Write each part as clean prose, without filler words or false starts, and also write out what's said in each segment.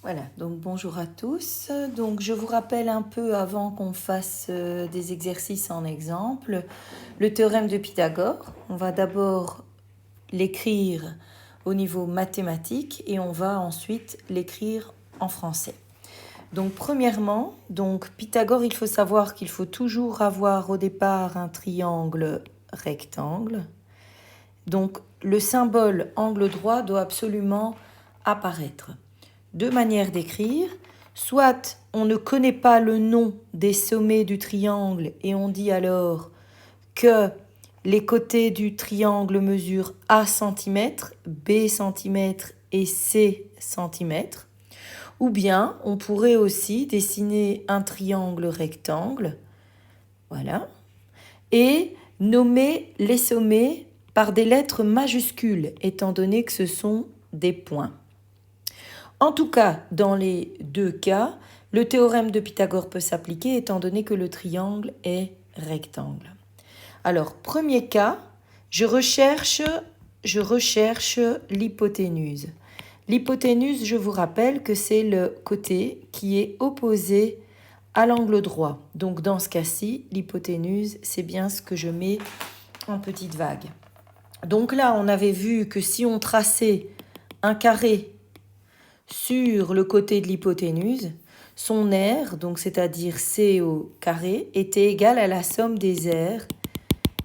Voilà, donc bonjour à tous. Donc je vous rappelle un peu avant qu'on fasse des exercices en exemple, le théorème de Pythagore. On va d'abord l'écrire au niveau mathématique et on va ensuite l'écrire en français. Donc premièrement, donc Pythagore, il faut savoir qu'il faut toujours avoir au départ un triangle rectangle. Donc le symbole angle droit doit absolument apparaître. Deux manières d'écrire. Soit on ne connaît pas le nom des sommets du triangle et on dit alors que les côtés du triangle mesurent A cm, B cm et C cm. Ou bien on pourrait aussi dessiner un triangle rectangle, voilà, et nommer les sommets par des lettres majuscules, étant donné que ce sont des points. En tout cas, dans les deux cas, le théorème de Pythagore peut s'appliquer étant donné que le triangle est rectangle. Alors, premier cas, je recherche l'hypoténuse. L'hypoténuse, je vous rappelle que c'est le côté qui est opposé à l'angle droit. Donc dans ce cas-ci, l'hypoténuse, c'est bien ce que je mets en petite vague. Donc là, on avait vu que si on traçait un carré sur le côté de l'hypoténuse, son aire, donc c'est-à-dire C au carré, était égal à la somme des aires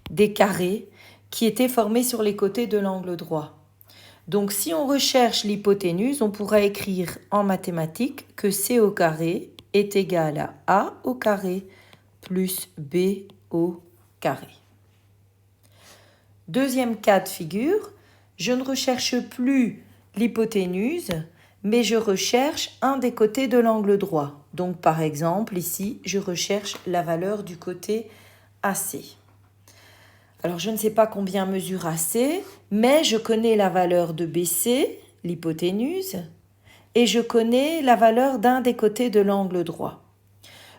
des carrés qui étaient formés sur les côtés de l'angle droit. Donc si on recherche l'hypoténuse, on pourra écrire en mathématiques que C au carré est égal à A au carré plus B au carré. Deuxième cas de figure, je ne recherche plus l'hypoténuse, mais je recherche un des côtés de l'angle droit. Donc par exemple, ici, je recherche la valeur du côté AC. Alors je ne sais pas combien mesure AC, mais je connais la valeur de BC, l'hypoténuse, et je connais la valeur d'un des côtés de l'angle droit.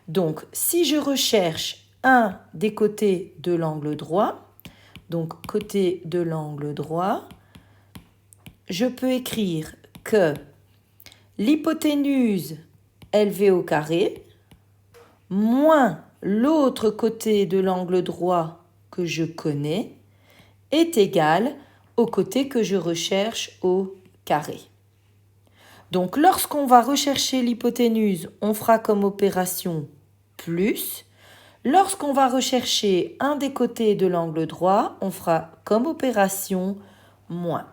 Donc si je recherche un des côtés de l'angle droit, donc côté de l'angle droit, je peux écrire que l'hypoténuse LV au carré moins l'autre côté de l'angle droit que je connais est égal au côté que je recherche au carré. Donc lorsqu'on va rechercher l'hypoténuse, on fera comme opération plus. Lorsqu'on va rechercher un des côtés de l'angle droit, on fera comme opération moins.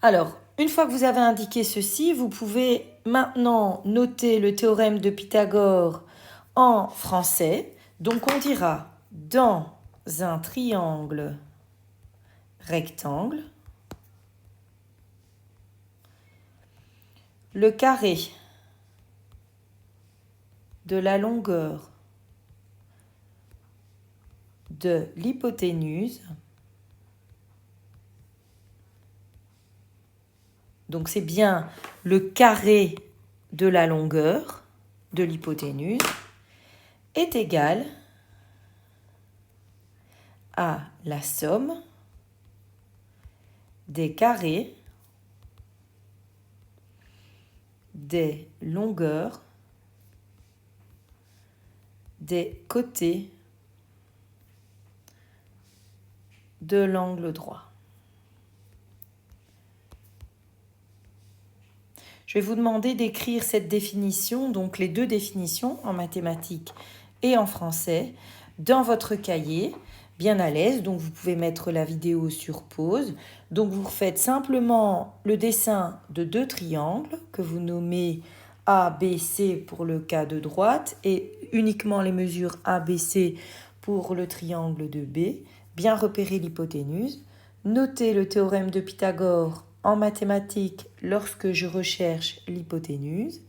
Alors, une fois que vous avez indiqué ceci, vous pouvez maintenant noter le théorème de Pythagore en français. Donc on dira dans un triangle rectangle, le carré de la longueur de l'hypoténuse, donc c'est bien le carré de la longueur de l'hypoténuse, est égal à la somme des carrés des longueurs des côtés de l'angle droit. Je vais vous demander d'écrire cette définition, donc les deux définitions en mathématiques et en français, dans votre cahier, bien à l'aise. Donc vous pouvez mettre la vidéo sur pause. Donc vous faites simplement le dessin de deux triangles que vous nommez A, B, C pour le cas de droite et uniquement les mesures A, B, C pour le triangle de B. Bien repérer l'hypoténuse. Notez le théorème de Pythagore en mathématiques lorsque je recherche l'hypoténuse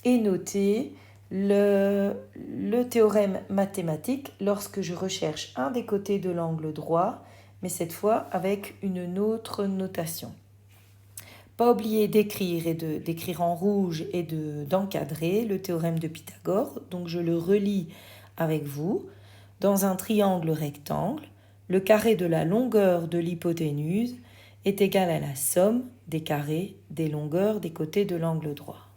et noter le théorème mathématique lorsque je recherche un des côtés de l'angle droit, mais cette fois avec une autre notation. Pas oublier d'écrire en rouge et d'encadrer le théorème de Pythagore, donc je le relis avec vous. Dans un triangle rectangle, le carré de la longueur de l'hypoténuse est égal à la somme des carrés des longueurs des côtés de l'angle droit.